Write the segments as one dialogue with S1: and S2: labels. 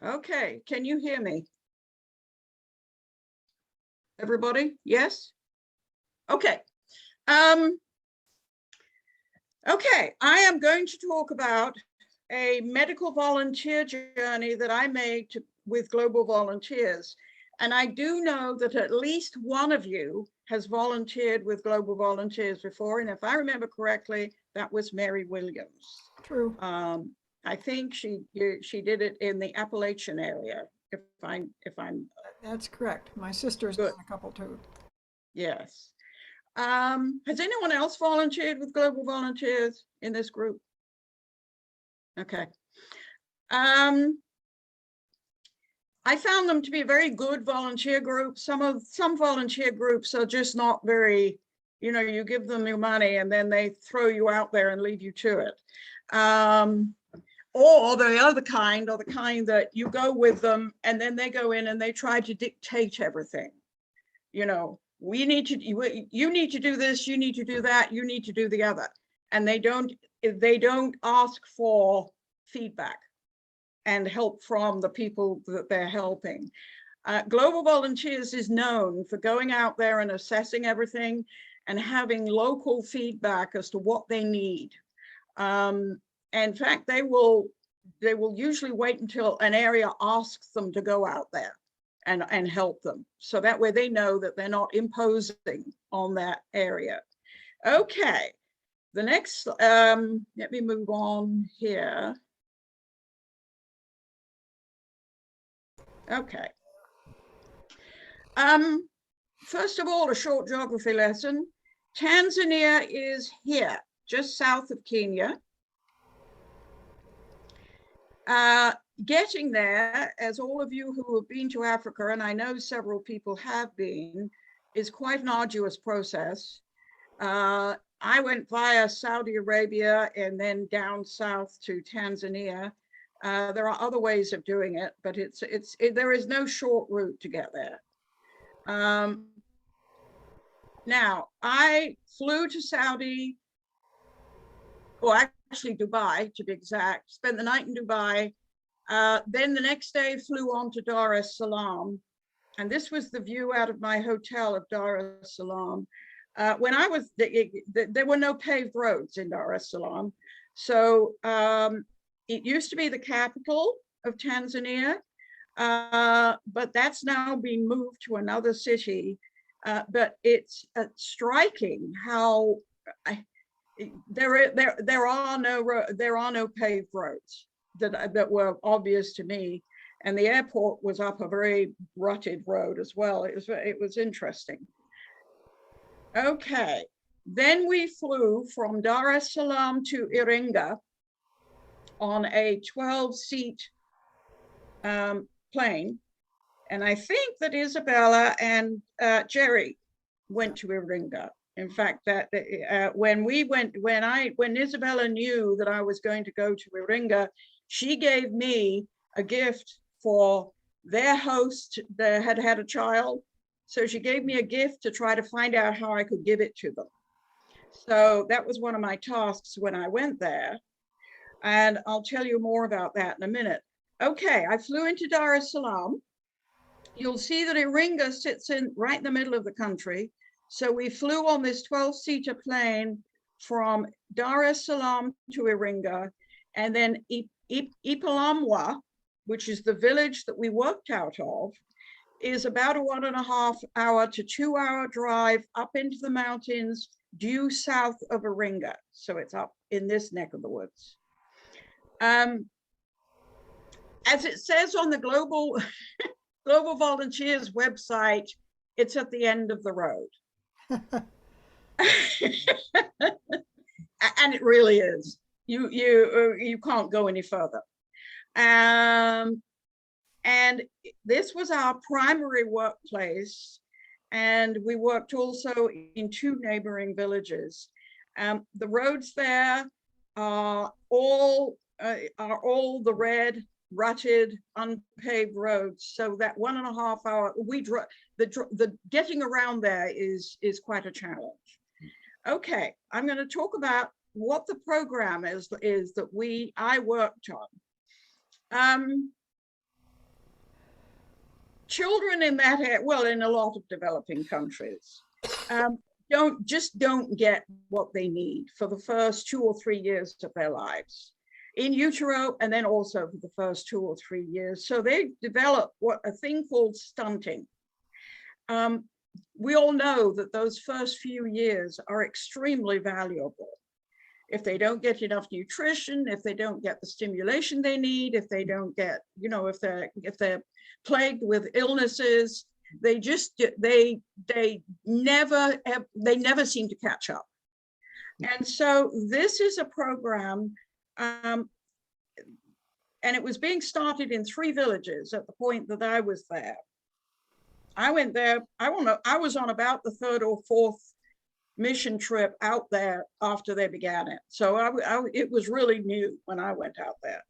S1: Okay, can you hear me? Everybody? Yes? Okay. Okay, I am going to talk about a medical volunteer journey that I made with Global Volunteers. And I do know that at least one of you has volunteered with Global Volunteers before. And if I remember correctly, that was Mary Williams.
S2: True.
S1: I think she did it in the Appalachian area, if I'm
S2: That's correct. My sister's
S1: good.
S2: done a couple too.
S1: Yes. Has anyone else volunteered with Global Volunteers in this group? Okay. I found them to be a very good volunteer group. Some volunteer groups are just not very, you give them your money and then they throw you out there and leave you to it. Or the other kind, or the kind that you go with them and then they go in and they try to dictate everything. You need to do this, you need to do that, you need to do the other. And they don't ask for feedback and help from the people that they're helping. Global Volunteers is known for going out there and assessing everything and having local feedback as to what they need. In fact, they will usually wait until an area asks them to go out there and help them. So that way they know that they're not imposing on that area. Okay, the next, let me move on here. Okay. First of all, a short geography lesson. Tanzania is here, just south of Kenya. Getting there, as all of you who have been to Africa, and I know several people have been, is quite an arduous process. I went via Saudi Arabia and then down south to Tanzania. There are other ways of doing it, but there is no short route to get there. Now, I flew to Saudi, or actually Dubai to be exact, spent the night in Dubai. Then the next day flew on to Dar es Salaam. And this was the view out of my hotel of Dar es Salaam. When I was, there were no paved roads in Dar es Salaam. So it used to be the capital of Tanzania, but that's now been moved to another city. But it's striking how there are no paved roads that were obvious to me, and the airport was up a very rutted road as well. It was interesting. Okay, then we flew from Dar es Salaam to Iringa on a 12-seat plane, and I think that Isabella and Jerry went to Iringa. In fact, that when Isabella knew that I was going to go to Iringa, she gave me a gift for their host that had had a child. So she gave me a gift to try to find out how I could give it to them. So that was one of my tasks when I went there. And I'll tell you more about that in a minute. Okay, I flew into Dar es Salaam. You'll see that Iringa sits right in the middle of the country. So we flew on this 12-seater plane from Dar es Salaam to Iringa, and then Ipalamwa, which is the village that we worked out of, is about a 1.5 hour to 2 hour drive up into the mountains due south of Iringa. So it's up in this neck of the woods. As it says on the Global Volunteers website, it's at the end of the road. And it really is. You can't go any further. And this was our primary workplace, and we worked also in 2 neighboring villages. The roads there are all the red, rutted, unpaved roads. So that 1.5 hour, the getting around there is quite a challenge. Okay, I'm going to talk about what the program is that I worked on. children in that area, well, in a lot of developing countries, don't get what they need for the first 2 or 3 years of their lives in utero, and then also for the first 2 or 3 years. So they develop a thing called stunting. We all know that those first few years are extremely valuable. If they don't get enough nutrition, if they don't get the stimulation they need, if they don't get, if they're plagued with illnesses, they never seem to catch up. And so this is a program, and it was being started in 3 villages at the point that I was there. I went there, I was on about the 3rd or 4th mission trip out there after they began it. So it was really new when I went out there.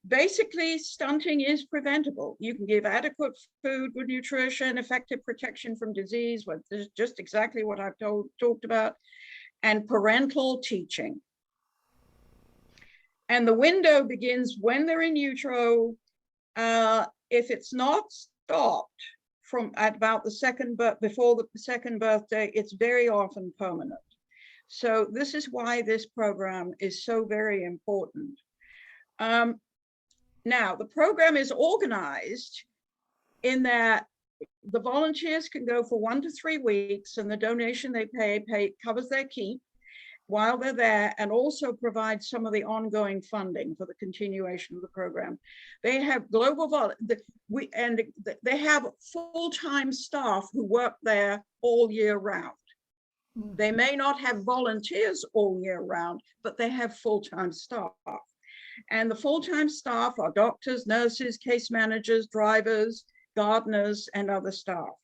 S1: Basically, stunting is preventable. You can give adequate food, good nutrition, effective protection from disease, just exactly what I've talked about, and parental teaching. And the window begins when they're in utero. If it's not stopped from at about the second, but before the second birthday, it's very often permanent. So this is why this program is so very important. Now, the program is organized in that the volunteers can go for 1 to 3 weeks, and the donation they pay covers their keep while they're there, and also provides some of the ongoing funding for the continuation of the program. They have they have full-time staff who work there all year round. They may not have volunteers all year round, but they have full-time staff. And the full-time staff are doctors, nurses, case managers, drivers, gardeners, and other staff.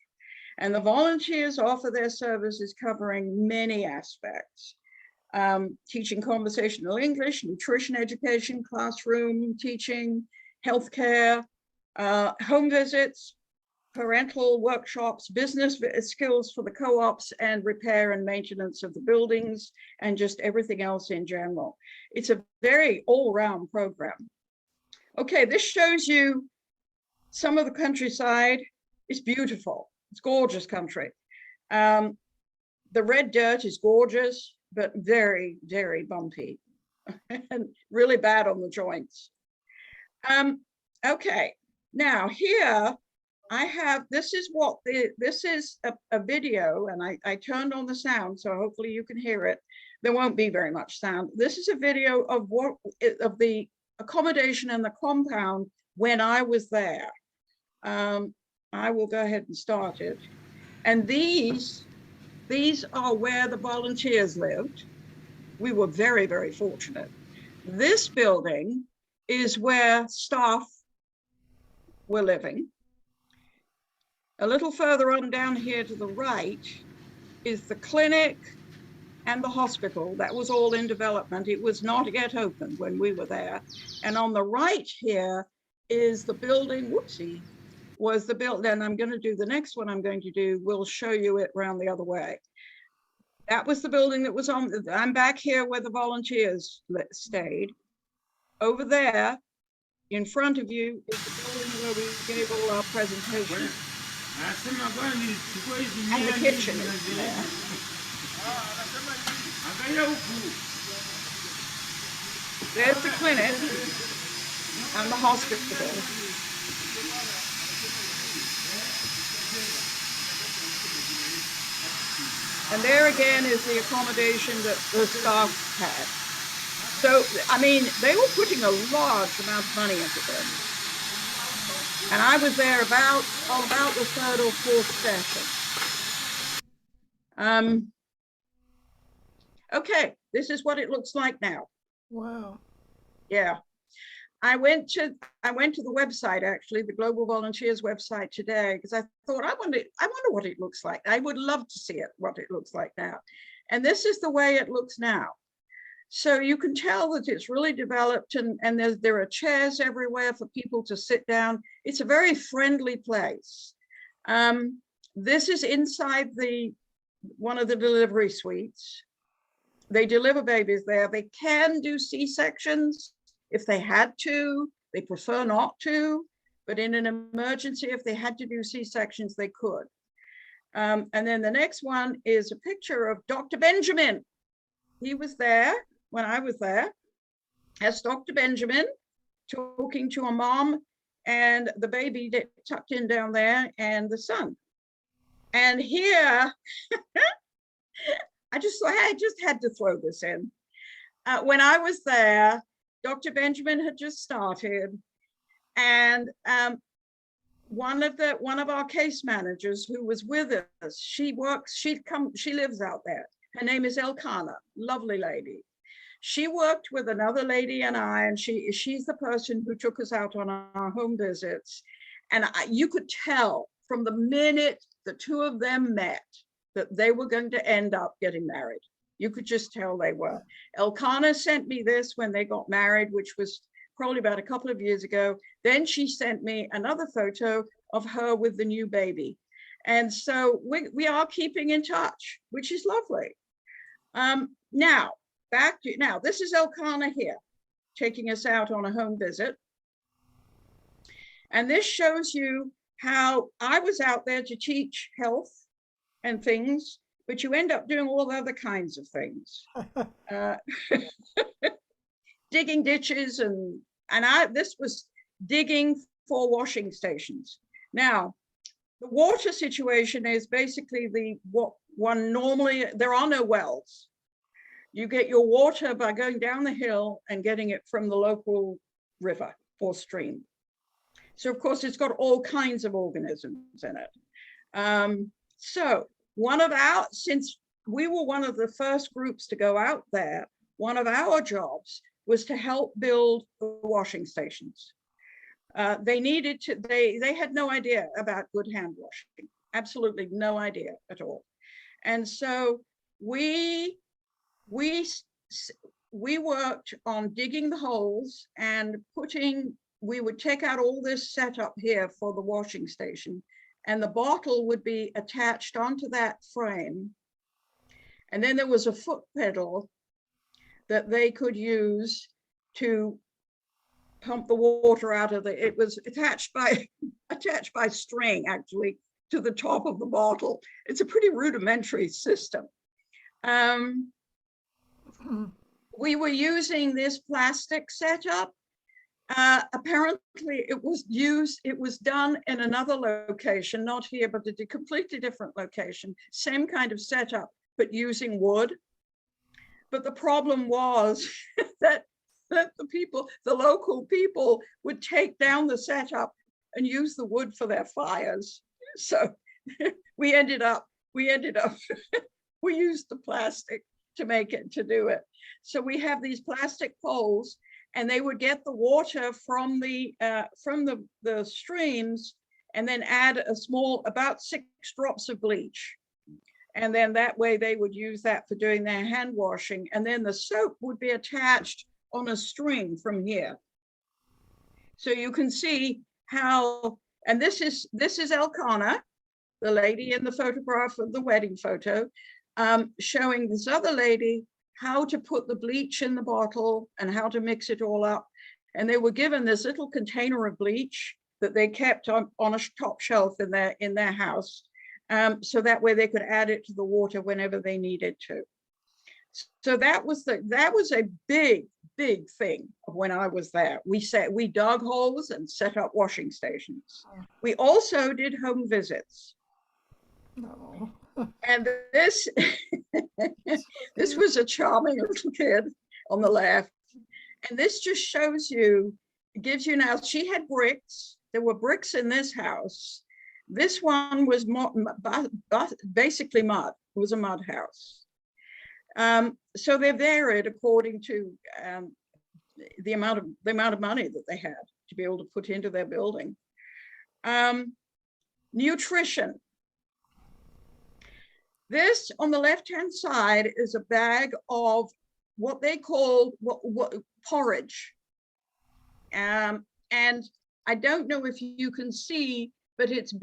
S1: And the volunteers offer their services covering many aspects. Teaching conversational English, nutrition education, classroom teaching, healthcare, home visits, parental workshops, business skills for the co-ops, and repair and maintenance of the buildings, and just everything else in general. It's a very all-round program. Okay, this shows you some of the countryside. It's beautiful. It's gorgeous country. The red dirt is gorgeous, but very, very bumpy and really bad on the joints. Okay, now here I have, this is a video, and I turned on the sound, so hopefully you can hear it. There won't be very much sound. This is a video of the accommodation and the compound when I was there. I will go ahead and start it. And these are where the volunteers lived. We were very, very fortunate. This building is where staff were living. A little further on down here to the right is the clinic and the hospital. That was all in development. It was not yet open when we were there. And on the right here is the building, whoopsie, was the building, and I'm going to do the next one I'm going to do, we'll show you it around the other way. That was the building that was on, I'm back here where the volunteers stayed. Over there, in front of you, is the building where we gave all our presentations. And the kitchen is there. There's the clinic and the hospital. And there again is the accommodation that the staff had. So, I mean, they were putting a large amount of money into this. And I was there about the 3rd or 4th session. Okay, this is what it looks like now.
S2: Wow.
S1: Yeah. I went to the website, actually, the Global Volunteers website today, because I thought, I wonder what it looks like. I would love to see it, what it looks like now. And this is the way it looks now. So you can tell that it's really developed, and there are chairs everywhere for people to sit down. It's a very friendly place. This is inside one of the delivery suites. They deliver babies there. They can do C-sections if they had to. They prefer not to, but in an emergency, if they had to do C-sections, they could. And then the next one is a picture of Dr. Benjamin. He was there when I was there as Dr. Benjamin, talking to a mom and the baby tucked in down there and the son. And here, I just had to throw this in. When I was there, Dr. Benjamin had just started, and one of our case managers who was with us, she lives out there. Her name is Elkanah, lovely lady. She worked with another lady and I, and she's the person who took us out on our home visits. And you could tell from the minute the two of them met that they were going to end up getting married. You could just tell they were. Elkanah sent me this when they got married, which was probably about a couple of years ago. Then she sent me another photo of her with the new baby. And so we are keeping in touch, which is lovely. Now, this is Elkanah here, taking us out on a home visit. And this shows you how I was out there to teach health and things, but you end up doing all other kinds of things. Digging ditches this was digging for washing stations. Now, the water situation is basically there are no wells. You get your water by going down the hill and getting it from the local river or stream. So of course it's got all kinds of organisms in it. So since we were one of the first groups to go out there, one of our jobs was to help build the washing stations. They had no idea about good hand washing, absolutely no idea at all. And so we worked on digging the holes and we would take out all this setup here for the washing station, and the bottle would be attached onto that frame. And then there was a foot pedal that they could use to pump the water out of it was attached by string actually to the top of the bottle. It's a pretty rudimentary system. We were using this plastic setup. Apparently it was done in another location, not here, but at a completely different location, same kind of setup, but using wood. But the problem was that the local people would take down the setup and use the wood for their fires. So we used the plastic to do it. So we have these plastic poles, and they would get the water from the streams and then add about 6 drops of bleach. And then that way they would use that for doing their hand washing. And then the soap would be attached on a string from here. So you can see how, and this is Elkanah, the lady in the photograph of the wedding photo, showing this other lady how to put the bleach in the bottle and how to mix it all up. And they were given this little container of bleach that they kept on a top shelf in their house. So that way they could add it to the water whenever they needed to. So that was a big thing when I was there. We dug holes and set up washing stations. We also did home visits.
S2: No.
S1: And this was a charming little kid on the left. And this just shows you, gives you now, she had bricks. There were bricks in this house. This one was basically mud. It was a mud house. So they varied according to the amount of money that they had to be able to put into their building. Nutrition. This on the left-hand side is a bag of what they call porridge. And I don't know if you can see, but it's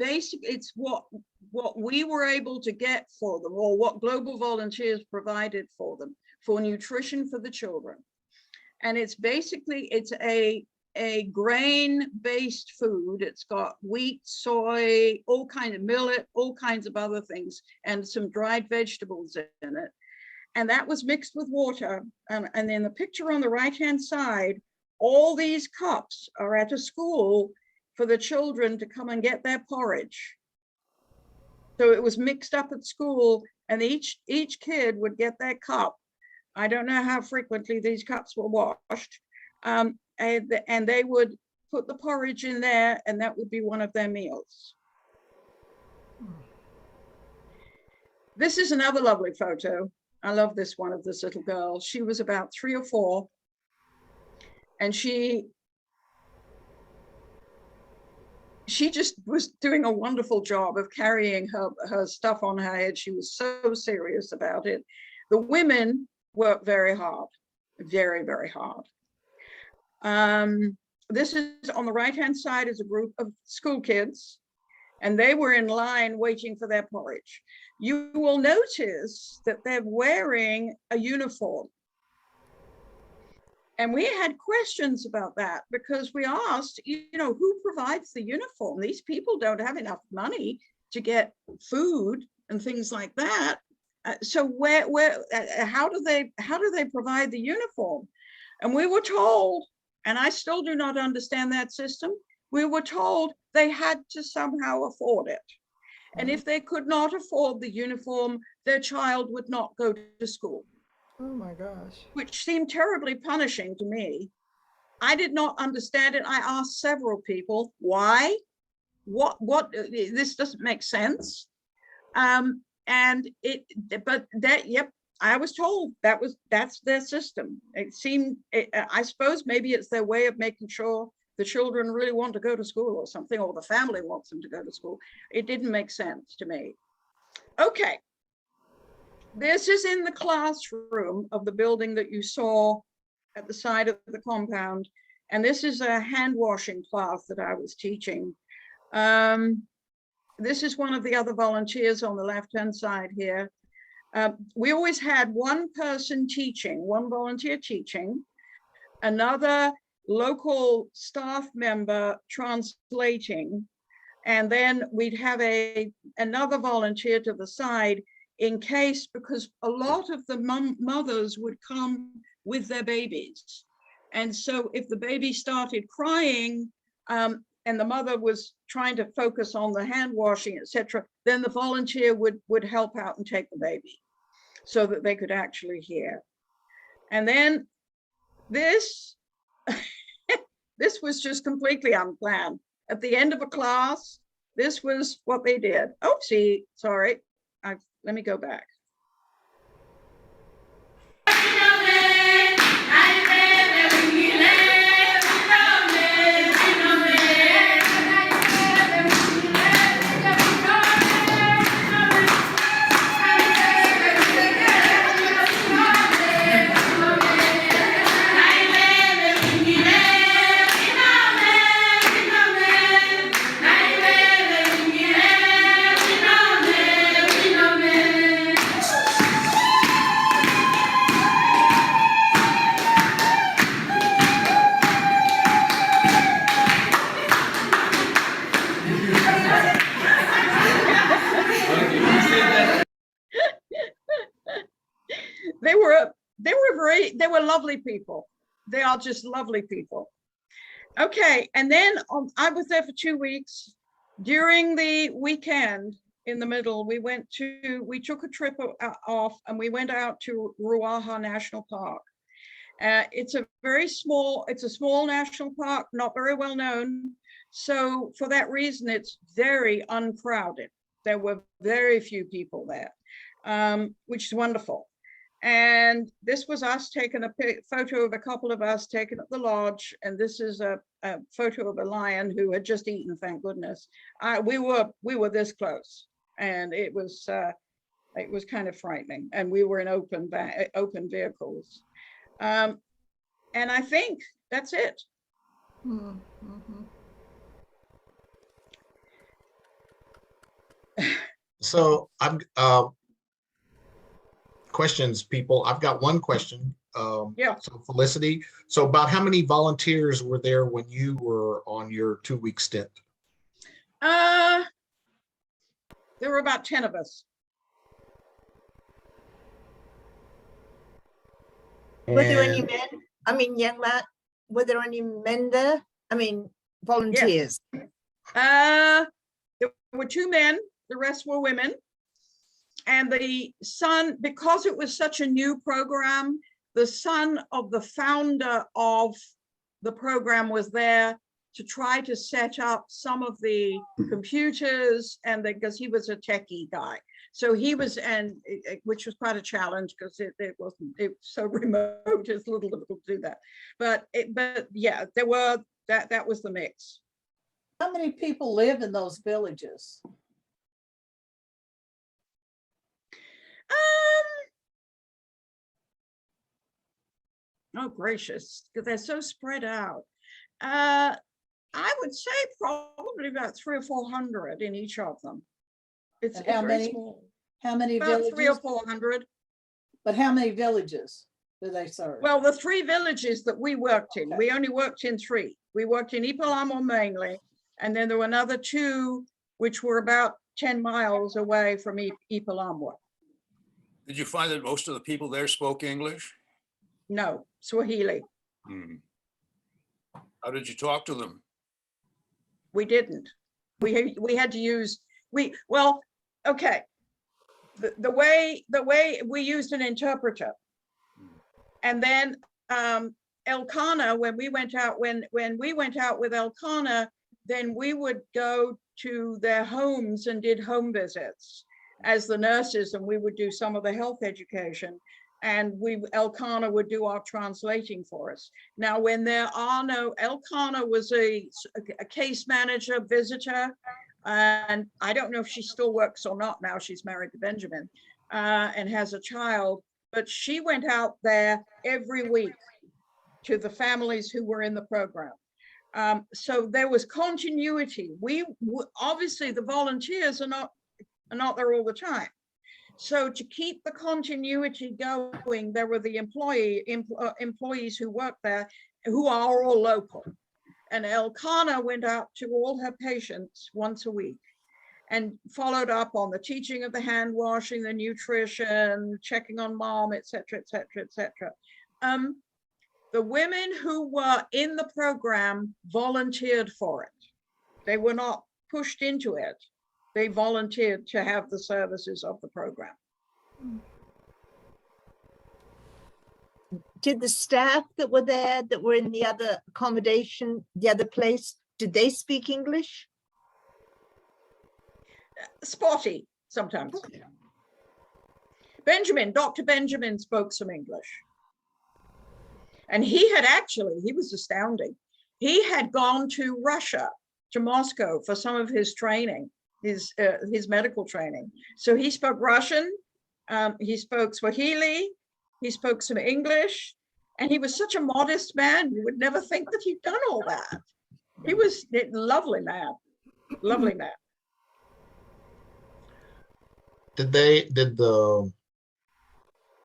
S1: what we were able to get for them, or what Global Volunteers provided for them for nutrition for the children. And it's basically, it's a a grain-based food. It's got wheat, soy, all kinds of millet, all kinds of other things, and some dried vegetables in it. And that was mixed with water. And then the picture on the right-hand side, all these cups are at a school for the children to come and get their porridge. So it was mixed up at school, and each kid would get their cup. I don't know how frequently these cups were washed. And they would put the porridge in there, and that would be one of their meals. This is another lovely photo. I love this one of this little girl. She was about 3 or 4, and she just was doing a wonderful job of carrying her stuff on her head. She was so serious about it. The women worked very hard, very, very hard. This is on the right-hand side is a group of school kids, and they were in line waiting for their porridge. You will notice that they're wearing a uniform. And we had questions about that because we asked, who provides the uniform? These people don't have enough money to get food and things like that. So how do they provide the uniform? And we were told, and I still do not understand that system, we were told they had to somehow afford it. And if they could not afford the uniform, their child would not go to school.
S2: Oh my gosh.
S1: Which seemed terribly punishing to me. I did not understand it. I asked several people, why? What, this doesn't make sense. But I was told that's their system. It seemed, I suppose maybe it's their way of making sure the children really want to go to school or something, or the family wants them to go to school. It didn't make sense to me. Okay. This is in the classroom of the building that you saw at the side of the compound. And this is a hand washing class that I was teaching. This is one of the other volunteers on the left-hand side here. We always had one person teaching, one volunteer teaching, another local staff member translating, and then we'd have another volunteer to the side in case, because a lot of the mothers would come with their babies. And so if the baby started crying and the mother was trying to focus on the hand washing, etc., then the volunteer would help out and take the baby so that they could actually hear. And then this, this was just completely unplanned. At the end of a class, this was what they did. Oopsie, sorry. Let me go back. They were lovely people. They are just lovely people. Okay, and then I was there for 2 weeks. During the weekend in the middle, we took a trip off and we went out to Ruaha National Park. It's a small national park, not very well known. So for that reason, it's very uncrowded. There were very few people there, which is wonderful. And this was us taking a photo of a couple of us taken at the lodge. And this is a photo of a lion who had just eaten, thank goodness. We were this close, and it was kind of frightening. And we were in open vehicles. And I think that's it.
S2: Mm-hmm.
S3: So I'm questions, people. I've got one question.
S1: Yeah.
S3: So Felicity, so about how many volunteers were there when you were on your 2-week stint?
S1: There were about 10 of us.
S2: Were there any
S3: And
S2: men? I mean, young man, were there any men there? I mean, volunteers?
S1: There were 2 men, the rest were women. And the son, because it was such a new program, the son of the founder of the program was there to try to set up some of the computers, and because he was a techie guy. So he was, which was quite a challenge because it was so remote, it's a little difficult to do that. But yeah, there were, that was the mix.
S2: How many people live in those villages?
S1: Oh gracious, because they're so spread out. I would say probably about 300 or 400 in each of them. It's
S2: How
S1: very
S2: many?
S1: small.
S2: How many
S1: About 300 or
S2: villages?
S1: 400.
S2: But how many villages do they serve?
S1: Well, the 3 villages that we worked in,
S2: Okay.
S1: we only worked in 3. We worked in Ipalamo mainly, and then there were another 2 which were about 10 miles away from Ipalamo.
S4: Did you find that most of the people there spoke English?
S1: No, Swahili.
S4: Hmm. How did you talk to them?
S1: We didn't. We had to use, well, okay. The way we used an interpreter. And then Elkanah, when we went out with Elkanah, then we would go to their homes and did home visits as the nurses, and we would do some of the health education, and Elkanah would do our translating for us. Now, when there are no, Elkanah was a case manager visitor, and I don't know if she still works or not now. She's married to Benjamin and has a child, but she went out there every week to the families who were in the program. So there was continuity. Obviously the volunteers are not there all the time. So to keep the continuity going, there were the employees who worked there who are all local. And Elkanah went out to all her patients once a week and followed up on the teaching of the hand washing, the nutrition, checking on mom, et cetera, et cetera, et cetera. The women who were in the program volunteered for it. They were not pushed into it. They volunteered to have the services of the program.
S2: Did the staff that were there, that were in the other accommodation, the other place, did they speak English?
S1: Spotty sometimes.
S2: Okay.
S1: Dr. Benjamin spoke some English. And he was astounding. He had gone to Russia, to Moscow for some of his training, his medical training. So he spoke Russian, he spoke Swahili, he spoke some English, and he was such a modest man. You would never think that he'd done all that. He was a lovely man, lovely man.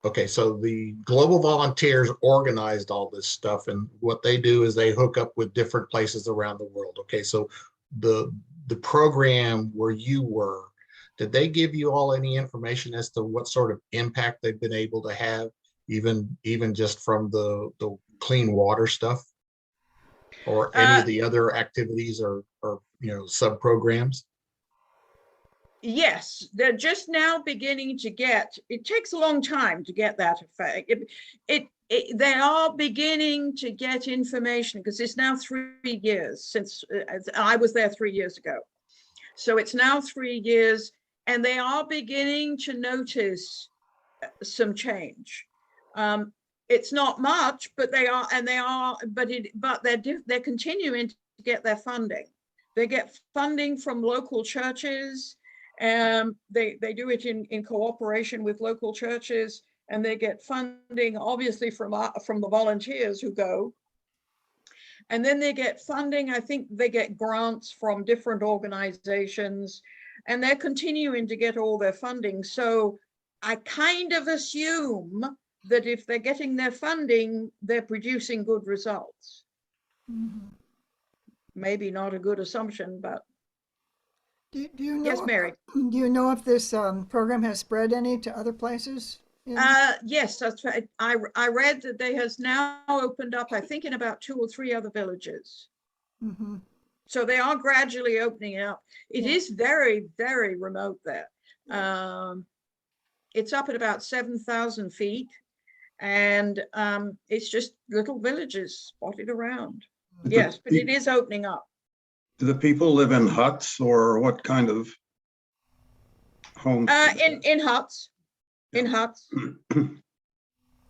S3: Okay, so the global volunteers organized all this stuff, and what they do is they hook up with different places around the world. Okay, so the program where you were, did they give you all any information as to what sort of impact they've been able to have, even just from the clean water stuff, or any of the other activities or sub programs?
S1: Yes, they're just now beginning to get, it takes a long time to get that effect. They are beginning to get information because it's now 3 years since I was there 3 years ago. So it's now 3 years, and they are beginning to notice some change. It's not much, but they're continuing to get their funding. They get funding from local churches. They do it in cooperation with local churches, and they get funding obviously from the volunteers who go. And then they get funding, I think they get grants from different organizations, and they're continuing to get all their funding. So I kind of assume that if they're getting their funding, they're producing good results.
S5: Mhm.
S1: Maybe not a good assumption, but
S5: Do you know?
S1: yes, Mary.
S5: Do you know if this program has spread any to other places?
S1: Yes, that's right. I read that they has now opened up, I think, in about 2 or 3 other villages.
S5: Mm-hmm.
S1: So they are gradually opening it up. It
S5: Yeah.
S1: is very, very remote there.
S5: Yeah.
S1: It's up at about 7,000 feet, and it's just little villages spotted around. Yes, but it is opening up.
S6: Do the people live in huts or what kind of homes?
S1: In huts, in huts.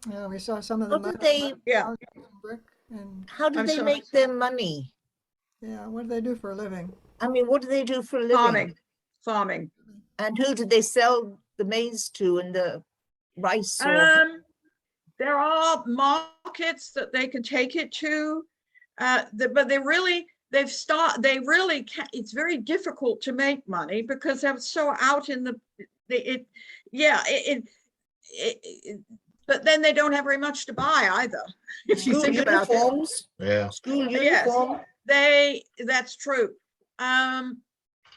S5: Yeah, we saw some of them.
S2: What do they,
S1: Yeah.
S5: Brick and
S2: how do
S1: I'm
S2: they
S1: sorry.
S2: make their money?
S5: yeah, what do they do for a living?
S2: I mean, what do they do for a living?
S1: Farming.
S2: And who do they sell the maize to and the rice? Or
S1: There are markets that they can take it to, but it's very difficult to make money because they're so out in but then they don't have very much to buy either. If you
S2: school
S1: think about it.
S2: uniforms?
S3: Yeah.
S2: School
S1: Yes.
S2: uniform?
S1: That's true.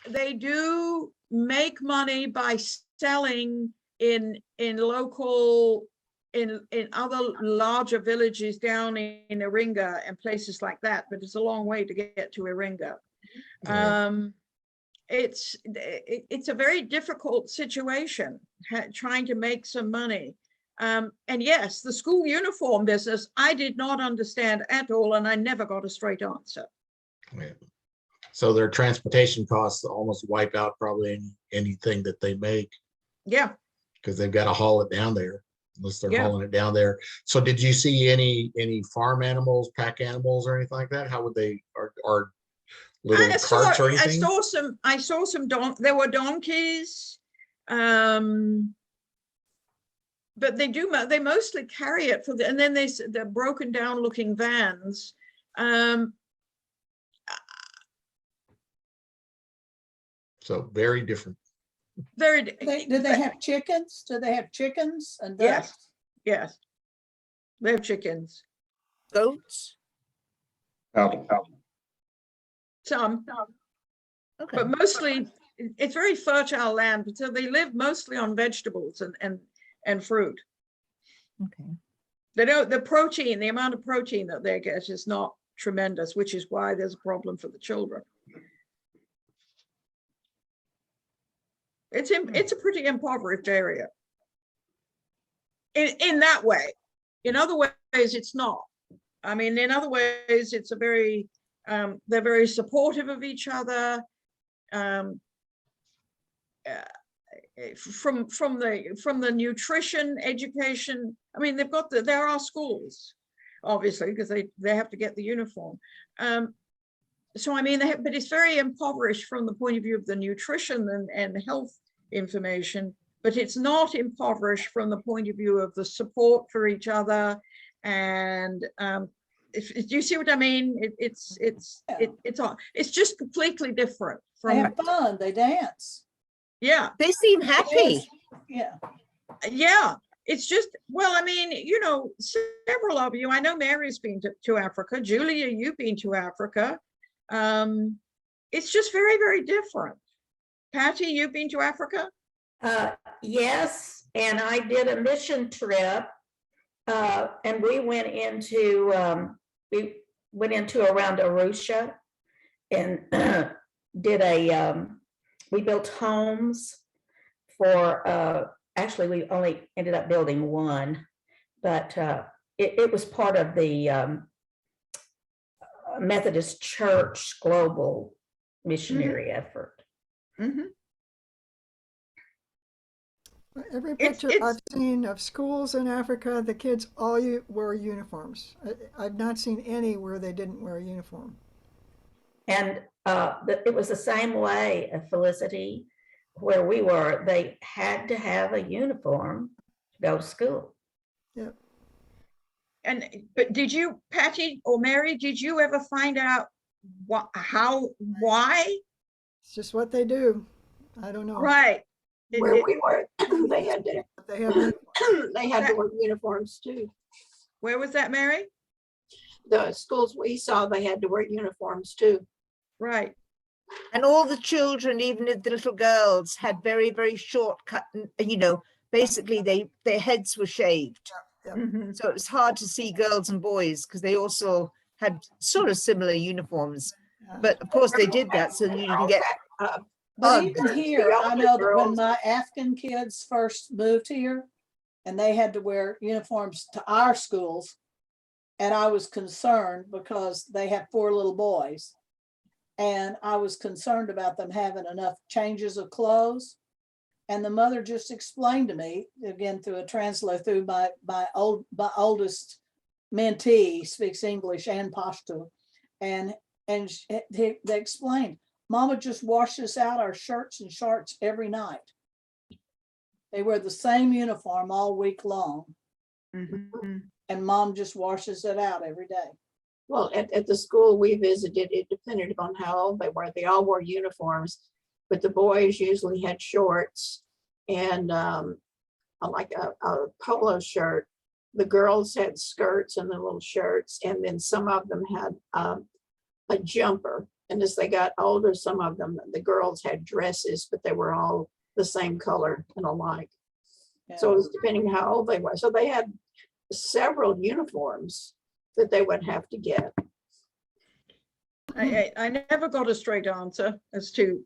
S1: They do make money by selling in other larger villages down in Iringa and places like that, but it's a long way to get to Iringa.
S3: Yeah.
S1: It's a very difficult situation trying to make some money. And yes, the school uniform business, I did not understand at all, and I never got a straight answer.
S3: Yeah. So their transportation costs almost wipe out probably anything that they make
S1: Yeah.
S3: because they've got to haul it down there unless they're
S1: Yeah.
S3: hauling it down there. So did you see any farm animals, pack animals or anything like that? How would they, or little carts or anything?
S1: I saw some there were donkeys. But they mostly carry it and then they're broken down looking vans.
S3: So very different.
S7: Do they have chickens? Do they have chickens and
S1: Yes.
S7: ducks?
S1: Yes. They have chickens.
S2: Goats?
S1: Some,
S2: Okay.
S1: but mostly it's very fertile land, so they live mostly on vegetables and fruit.
S2: Okay.
S1: The amount of protein that they get is not tremendous, which is why there's a problem for the children. It's a pretty impoverished area. In that way. In other ways, it's not. I mean, in other ways, it's a very, they're very supportive of each other. From the nutrition education, I mean, there are schools, obviously, because they have to get the uniform. So I mean, but it's very impoverished from the point of view of the nutrition and health information, but it's not impoverished from the point of view of the support for each other. And do you see what I mean? It's just completely different
S7: They
S1: from,
S7: have fun, they dance.
S1: yeah.
S2: They seem happy.
S7: Yeah.
S1: Yeah, it's just, well, I mean, several of you, I know Mary's been to Africa. Julia, you've been to Africa. It's just very, very different. Patty, you've been to Africa?
S8: Yes, and I did a mission trip, and we went into around Arusha and we built homes for, actually we only ended up building one, but it was part of the Methodist Church global missionary effort.
S1: Mm-hmm.
S5: Every picture I've seen of schools in Africa, the kids all wear uniforms. I've not seen any where they didn't wear a uniform.
S8: And it was the same way at Felicity, where we were. They had to have a uniform to go to school.
S5: Yep.
S1: But did you, Patty or Mary, did you ever find out why?
S5: It's just what they do. I don't know.
S1: Right.
S7: Where we were, they had to.
S5: They have uniforms.
S9: they had to wear uniforms too.
S1: Where was that, Mary?
S9: The schools we saw, they had to wear uniforms too.
S1: Right.
S2: And all the children, even the little girls, had very, very short cut, you know, basically their heads were shaved.
S1: Mhm.
S2: So it was hard to see girls and boys because they also had sort of similar uniforms. But of course they did that so you can get
S9: Uh,
S7: But
S2: bugged.
S7: even here, I
S9: older
S7: know that when
S9: girls-
S7: my Afghan kids first moved here and they had to wear uniforms to our schools, and I was concerned because they have 4 little boys. And I was concerned about them having enough changes of clothes. And the mother just explained to me, again, through a translator, through my oldest mentee speaks English and Pashto. And they explained, Mama just washes out our shirts and shorts every night. They wear the same uniform all week long.
S1: Mhm.
S7: And Mom just washes it out every day.
S9: Well, at the school we visited, it depended upon how old they were. They all wore uniforms, but the boys usually had shorts and like a polo shirt. The girls had skirts and the little shirts, and then some of them had a jumper. And as they got older, some of them, the girls had dresses, but they were all the same color and alike. So it was depending how old they were. So they had several uniforms that they would have to get.
S1: I never got a straight answer as to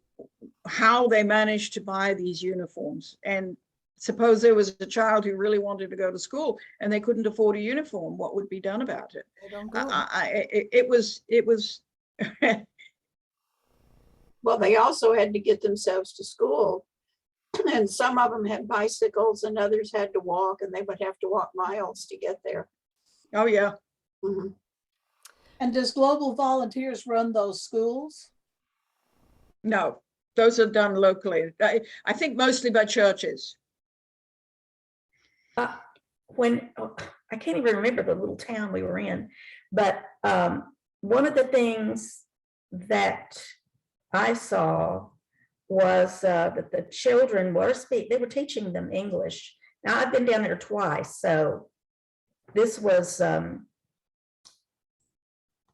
S1: how they managed to buy these uniforms. And suppose there was a child who really wanted to go to school and they couldn't afford a uniform, what would be done about it?
S5: They don't go.
S1: It was
S9: Well, they also had to get themselves to school. And some of them had bicycles and others had to walk, and they would have to walk miles to get there.
S1: oh yeah.
S9: Mhm.
S7: And does Global Volunteers run those schools?
S1: No, those are done locally. I think mostly by churches.
S8: I can't even remember the little town we were in, but one of the things that I saw was that the children were they were teaching them English. Now I've been down there twice, so this was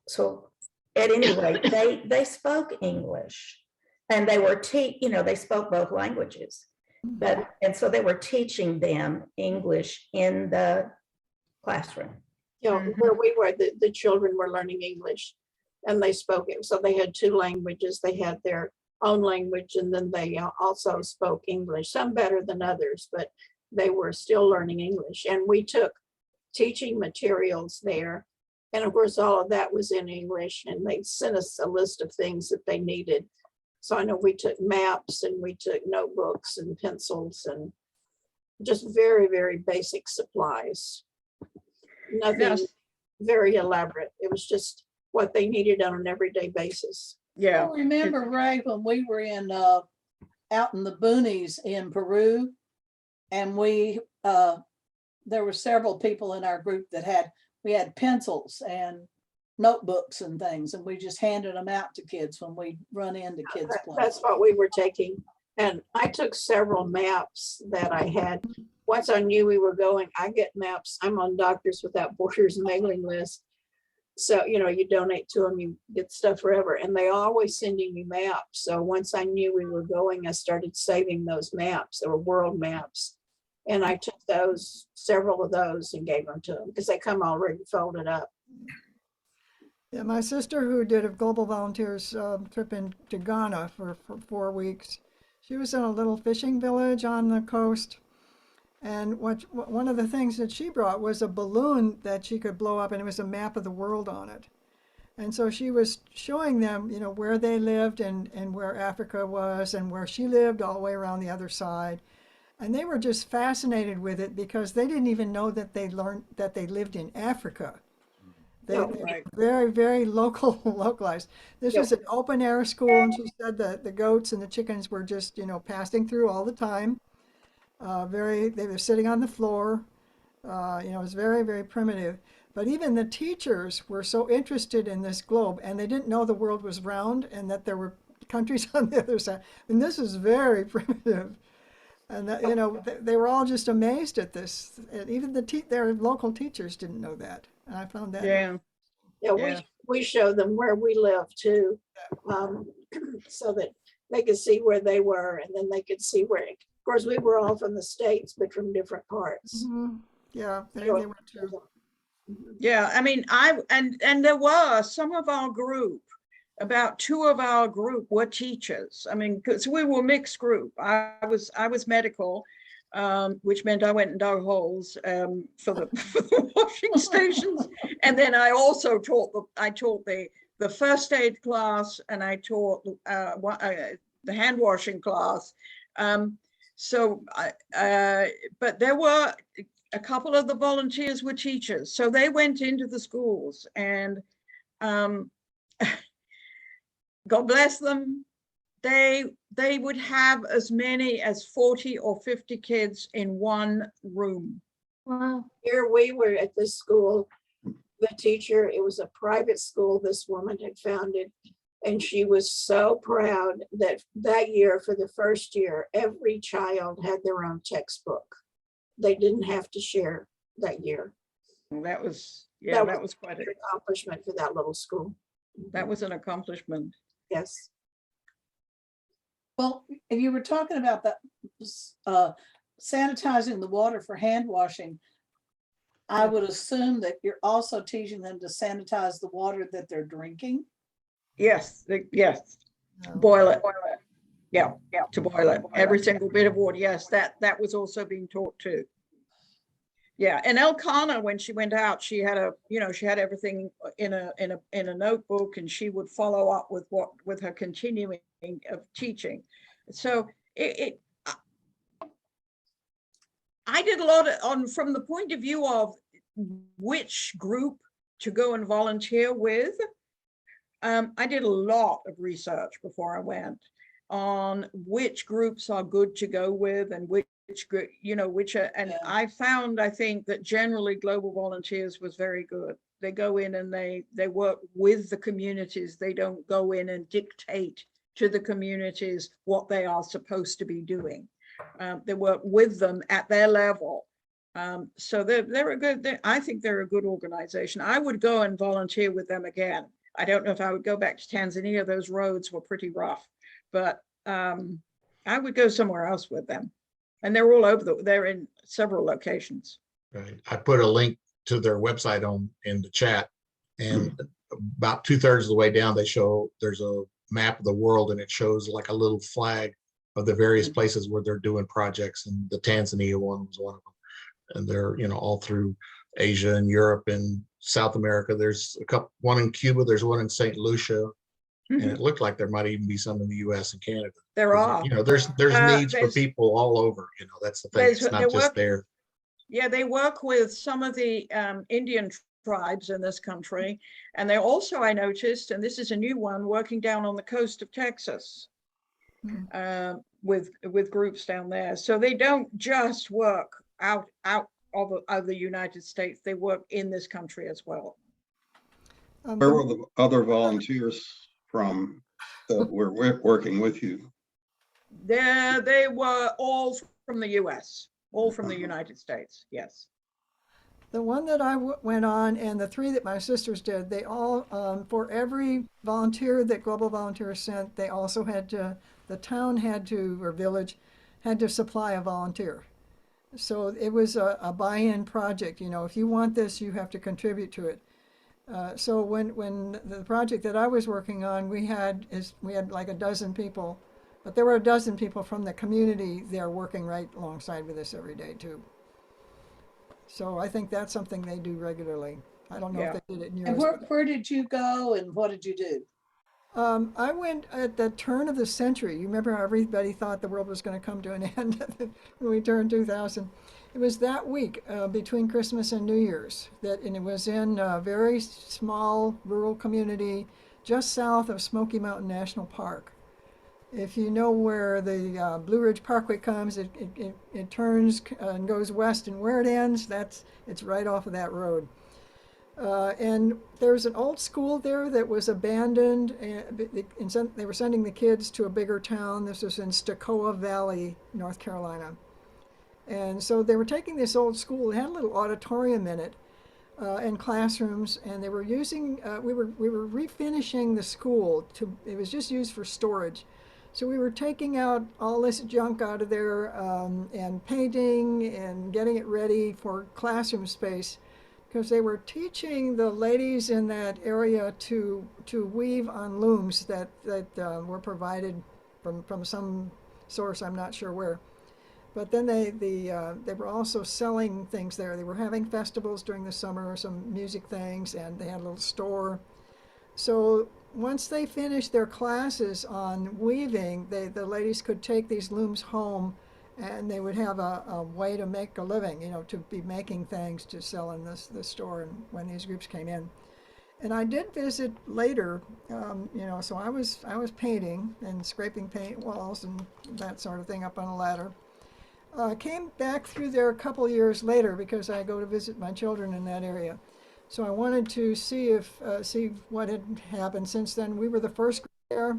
S8: so at any rate, they spoke English, and they were they spoke both languages. And so they were teaching them English in the classroom.
S9: You know, where we were, the children were learning English and they spoke it. So they had 2 languages. They had their own language, and then they also spoke English, some better than others, but they were still learning English. And we took teaching materials there. And of course, all of that was in English, and they sent us a list of things that they needed. So I know we took maps and we took notebooks and pencils and just very, very basic supplies. Nothing
S1: Yes.
S9: very elaborate. It was just what they needed on an everyday basis.
S1: Yeah.
S7: I remember, Ray, when we were out in the boonies in Peru, and there were several people in our group that we had pencils and notebooks and things, and we just handed them out to kids when we run into kids'
S9: That's
S7: places.
S9: what we were taking. And I took several maps that I had. Once I knew we were going, I get maps. I'm on Doctors Without Borders mailing list. So, you donate to them, you get stuff forever. And they always sending you maps. So once I knew we were going, I started saving those maps. They were world maps. And I took several of those and gave them to them because they come already folded up.
S5: Yeah, my sister, who did a Global Volunteers trip into Ghana for 4 weeks, she was in a little fishing village on the coast. And one of the things that she brought was a balloon that she could blow up, and it was a map of the world on it. And so she was showing them, where they lived and where Africa was and where she lived all the way around the other side. And they were just fascinated with it because they didn't even know that they lived in Africa. They were very, very localized. This was an open air school, and she said that the goats and the chickens were just, passing through all the time. They were sitting on the floor. It was very, very primitive. But even the teachers were so interested in this globe, and they didn't know the world was round and that there were countries on the other side. And this is very primitive. And that, they were all just amazed at this. And even their local teachers didn't know that. And I found that.
S1: Yeah,
S9: Yeah,
S1: Yeah.
S9: we show them where we live too, so that they could see where they were, and then they could see where, of course, we were all from the States, but from different parts.
S5: Mhm. Yeah, they
S9: Sure.
S5: were too.
S1: yeah. I mean, and there were some of our group, about 2 of our group were teachers. I mean, because we were a mixed group. I was medical, which meant I went and dug holes for the for the washing stations, and then I also taught the first aid class, and I taught the hand washing class. But there were a couple of the volunteers were teachers, so they went into the schools, and God bless them, they would have as many as 40 or 50 kids in one room.
S8: Wow.
S9: Here we were at this school, the teacher, it was a private school this woman had founded. And she was so proud that that year, for the first year, every child had their own textbook. They didn't have to share that year.
S1: That was quite
S9: An accomplishment for that little school.
S1: that was an accomplishment.
S9: Yes.
S7: Well, if you were talking about that, sanitizing the water for hand washing, I would assume that you're also teaching them to sanitize the water that they're drinking.
S1: Yes, yes.
S5: No.
S1: Boil it. Yeah, to boil it. Every single bit of water. Yes, that was also being taught too. Yeah, and Elkanah, when she went out, she had everything in a notebook, and she would follow up with her continuing of teaching. So I did a lot from the point of view of which group to go and volunteer with. I did a lot of research before I went on which groups are good to go with and which group, and
S7: Yeah.
S1: I found, I think that generally Global Volunteers was very good. They go in and they work with the communities. They don't go in and dictate to the communities what they are supposed to be doing. They work with them at their level. So they're a good, I think they're a good organization. I would go and volunteer with them again. I don't know if I would go back to Tanzania. Those roads were pretty rough, but I would go somewhere else with them. And they're all over they're in several locations.
S3: Right. I put a link to their website in the chat, and about 2/3 of the way down, there's a map of the world, and it shows like a little flag of the various places where they're doing projects, and the Tanzania one was one of them. And they're, all through Asia and Europe and South America. There's one in Cuba, there's one in St. Lucia, and it looked like there might even be some in the US and Canada.
S1: There are.
S3: There's needs for people all over, that's the thing, it's not just there.
S1: Yeah, they work with some of the Indian tribes in this country. And they also, I noticed, and this is a new one, working down on the coast of Texas with groups down there. So they don't just work out of the United States, they work in this country as well.
S6: Where were the other volunteers from that were working with you?
S1: They were all from the US, all from the United States, yes.
S5: The one that I went on and the 3 that my sisters did, they all, for every volunteer that Global Volunteers sent, they also had to, the town had to, or village, had to supply a volunteer. So it was a buy-in project. If you want this, you have to contribute to it. So when the project that I was working on, we had like a dozen people, but there were a dozen people from the community there working right alongside with us every day too. So I think that's something they do regularly. I don't know if they did it in yours.
S7: And where did you go and what did you do?
S5: I went at the turn of the century. You remember how everybody thought the world was going to come to an end when we turned 2000. It was that week between Christmas and New Year's, and it was in a very small rural community just south of Smoky Mountain National Park. If you know where the Blue Ridge Parkway comes, it turns and goes west, and where it ends, it's right off of that road. And there's an old school there that was abandoned, and they were sending the kids to a bigger town. This was in Stokoe Valley, North Carolina. And so they were taking this old school. It had a little auditorium in it, and classrooms, and they were using. We were refinishing the school. It was just used for storage. So we were taking out all this junk out of there and painting and getting it ready for classroom space, because they were teaching the ladies in that area to weave on looms that were provided from some source, I'm not sure where. But then they were also selling things there. They were having festivals during the summer, some music things, and they had a little store. So once they finished their classes on weaving, the ladies could take these looms home, and they would have a way to make a living, to be making things to sell in this store, and when these groups came in. And I did visit later, so I was painting and scraping paint walls and that sort of thing up on a ladder. Came back through there a couple years later because I go to visit my children in that area. So I wanted to see what had happened since then. We were the first group there.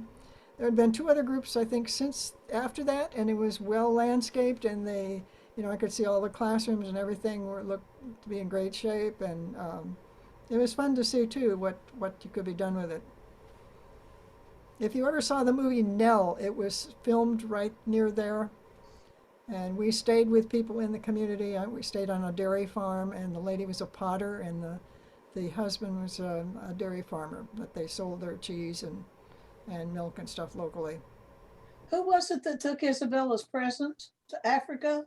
S5: There had been 2 other groups, I think, since after that, and it was well landscaped, and I could see all the classrooms and everything looked to be in great shape, and it was fun to see too what could be done with it. If you ever saw the movie Nell, it was filmed right near there, and we stayed with people in the community. We stayed on a dairy farm, and the lady was a potter, and the husband was a dairy farmer, but they sold their cheese and milk and stuff locally.
S7: Who was it that took Isabella's present to Africa?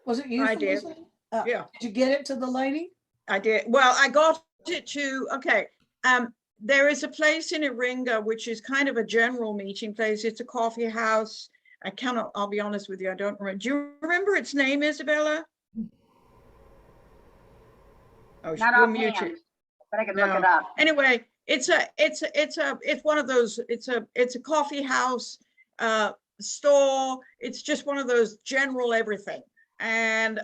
S7: Was it you?
S1: I did.
S7: Felicity?
S1: Yeah.
S7: Did you get it to the lady?
S1: I did. Well, I got it to, okay. There is a place in Iringa, which is kind of a general meeting place. It's a coffee house. I'll be honest with you, I don't remember. Do you remember its name, Isabella? Oh,
S10: Not
S1: you're
S10: offhand,
S1: muted.
S10: but I can
S1: No.
S10: look it up.
S1: Anyway, it's one of those, it's a coffee house, store. It's just one of those general everything. And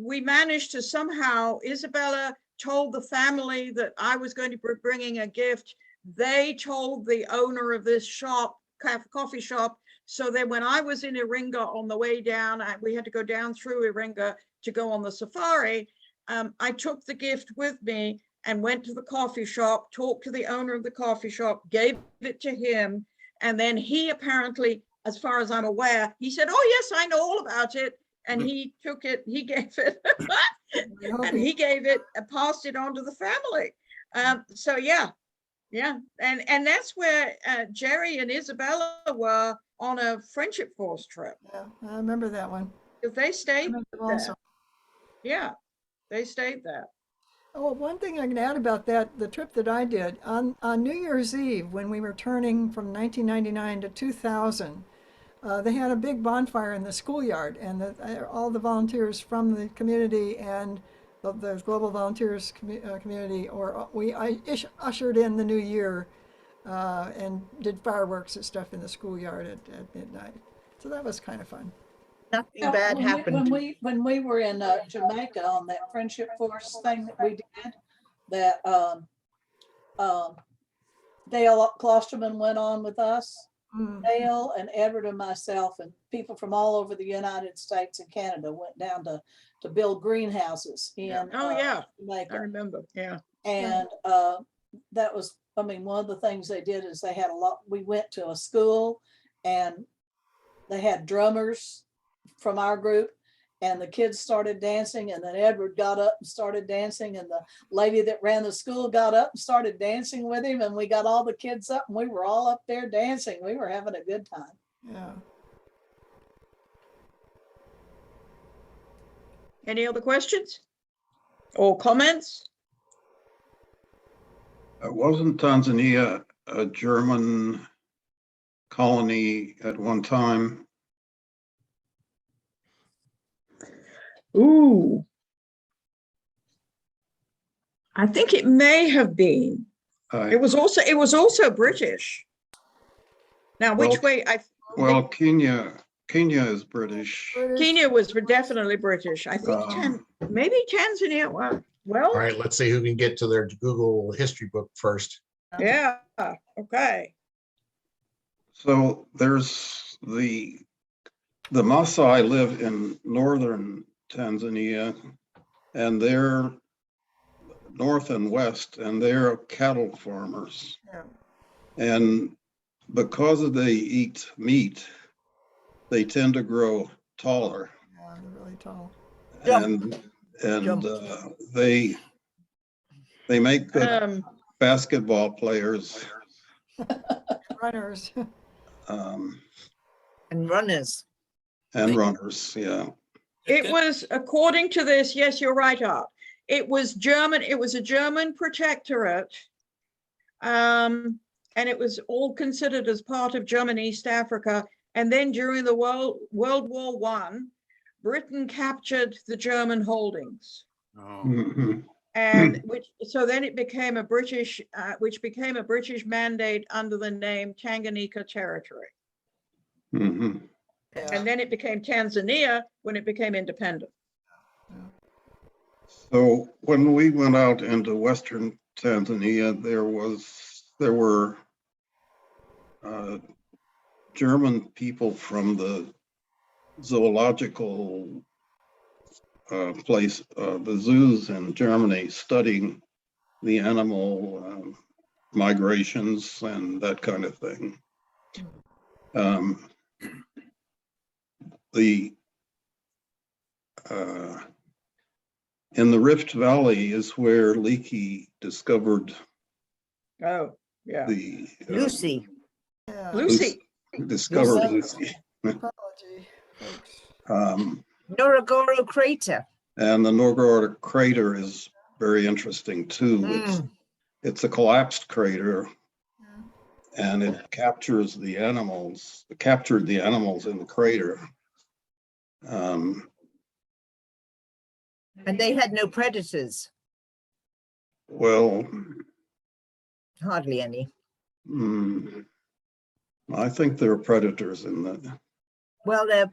S1: we managed to somehow, Isabella told the family that I was going to be bringing a gift. They told the owner of this coffee shop. So then when I was in Iringa on the way down, we had to go down through Iringa to go on the safari. I took the gift with me and went to the coffee shop, talked to the owner of the coffee shop, gave it to him. And then he apparently, as far as I'm aware, he said, "Oh yes, I know all about it." And he took it, he gave it, and he gave it and passed it on to the family. So yeah. And that's where Jerry and Isabella were on a Friendship Force trip.
S5: Yeah, I remember that one.
S1: Because they stayed there.
S5: Also.
S1: Yeah, they stayed there.
S5: Oh, one thing I can add about that, the trip that I did, on New Year's Eve, when we were turning from 1999 to 2000, they had a big bonfire in the schoolyard, and all the volunteers from the community and the Global Volunteers community, I ushered in the new year and did fireworks and stuff in the schoolyard at midnight. So that was kind of fun.
S2: Nothing bad happened.
S7: When we were in Jamaica on that Friendship Force thing that we did, that Dale Klosterman went on with us. Dale and Edward and myself and people from all over the United States and Canada went down to build greenhouses in
S1: Jamaica.
S7: I
S1: remember. Yeah.
S7: And that was, one of the things they did is they had we went to a school and they had drummers from our group, and the kids started dancing, and then Edward got up and started dancing, and the lady that ran the school got up and started dancing with him, and we got all the kids up and we were all up there dancing. We were having a good time.
S5: Yeah.
S1: Any other questions or comments?
S6: Wasn't Tanzania a German colony at one time?
S1: Ooh. I think it may have been. It was also British. Now, which way?
S6: Well, Kenya is British.
S1: Kenya was definitely British. I think maybe Tanzania. Well, Well,
S3: All right, let's see who can get to their Google history book first.
S1: yeah, okay.
S6: So there's the Maasai live in northern Tanzania, and they're north and west, and they're cattle farmers.
S5: Yeah.
S6: And because they eat meat, they tend to grow taller.
S5: Yeah, they're really tall.
S2: Jump.
S6: And
S2: Jump.
S6: they make good
S1: Um,
S6: basketball players.
S5: Runners.
S6: um,
S2: And runners.
S6: And runners, yeah.
S1: it was, according to this, yes, you're right, Art. It was German, it was a German protectorate. And it was all considered as part of German East Africa. And then during the World War I, Britain captured the German holdings.
S4: Oh,
S6: Mhm.
S1: And so then it became a British, which became a British mandate under the name Tanganyika Territory.
S6: Mhm.
S1: And then it became Tanzania when it became independent.
S6: So when we went out into Western Tanzania, there were German people from the zoological place, the zoos in Germany, studying the animal migrations and that kind of thing. In the Rift Valley is where Leakey discovered
S1: Oh, yeah.
S6: the
S2: Lucy.
S5: Yeah.
S1: Lucy.
S6: discovered
S2: Lucy.
S6: Lucy.
S5: Apology, folks.
S2: Ngorongoro crater.
S6: And the Ngorongoro crater is very interesting too. It's a collapsed crater, and it captured the animals in the crater.
S2: And they had no predators.
S6: Well,
S2: Hardly any.
S6: I think there are predators in that.
S2: Well, they're,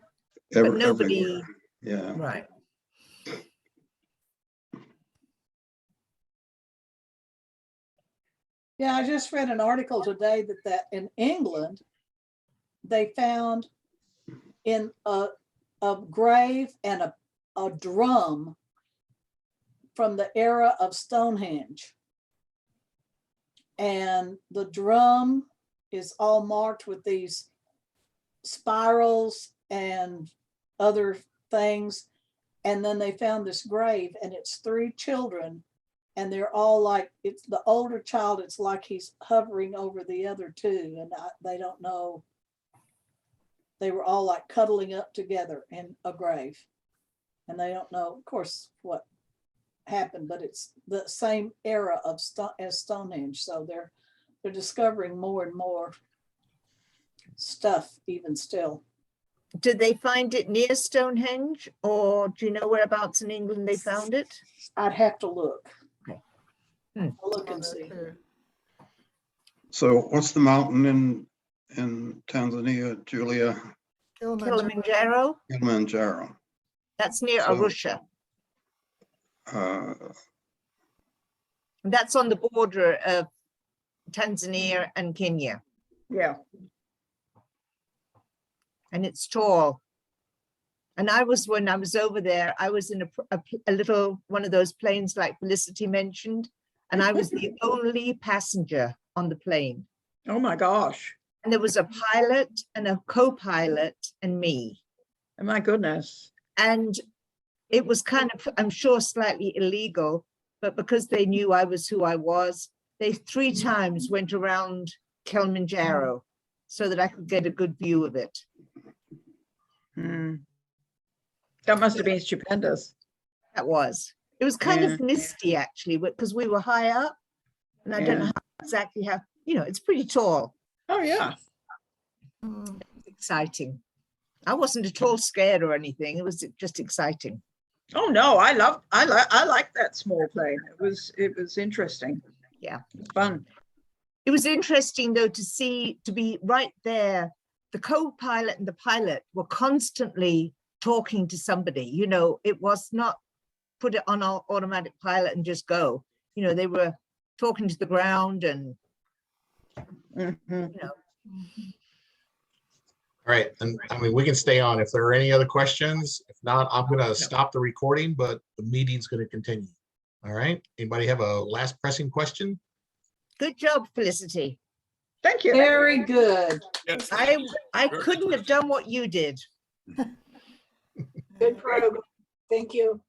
S2: but nobody,
S6: everywhere. Yeah.
S2: right.
S7: Yeah, I just read an article today that in England, they found in a grave and a drum from the era of Stonehenge. And the drum is all marked with these spirals and other things. And then they found this grave, and it's 3 children, and they're all like, it's the older child, it's like he's hovering over the other 2, and they don't know. They were all like cuddling up together in a grave, and they don't know, of course, what happened, but it's the same era of as Stonehenge. So they're discovering more and more stuff even still.
S2: Did they find it near Stonehenge, or do you know whereabouts in England they found it?
S7: I'd have to look.
S2: Okay.
S7: I'll look and see.
S6: So what's the mountain in Tanzania, Julia?
S2: Kilimanjaro.
S6: Kilimanjaro.
S2: That's near
S6: So-
S2: Arusha.
S6: Uh,
S2: That's on the border of Tanzania and Kenya,
S1: Yeah.
S2: and it's tall. And when I was over there, I was in a little one of those planes like Felicity mentioned, and I was the only passenger on the plane.
S1: Oh my gosh.
S2: And there was a pilot and a co-pilot and me.
S1: Oh my goodness.
S2: And it was kind of, I'm sure, slightly illegal, but because they knew I was who I was, they 3 times went around Kilimanjaro so that I could get a good view of it.
S1: That must have been stupendous.
S2: That was. It was kind of misty, actually, because we were high up, and I don't know exactly how, it's pretty tall.
S1: Oh, yeah.
S2: Exciting. I wasn't at all scared or anything. It was just exciting.
S1: Oh, no, I like that small plane. It was interesting.
S2: Yeah.
S1: Fun.
S2: It was interesting, though, to be right there. The co-pilot and the pilot were constantly talking to somebody. It was not put it on our automatic pilot and just go. You know, they were talking to the ground and,
S1: Mhm.
S2: you know,
S3: All right, and I mean, we can stay on if there are any other questions. If not, I'm gonna stop the recording, but the meeting's gonna continue. All right, anybody have a last pressing question?
S2: good job, Felicity.
S1: Thank you.
S7: Very good.
S4: Yes.
S2: I couldn't have done what you did.
S9: Good program. Thank you.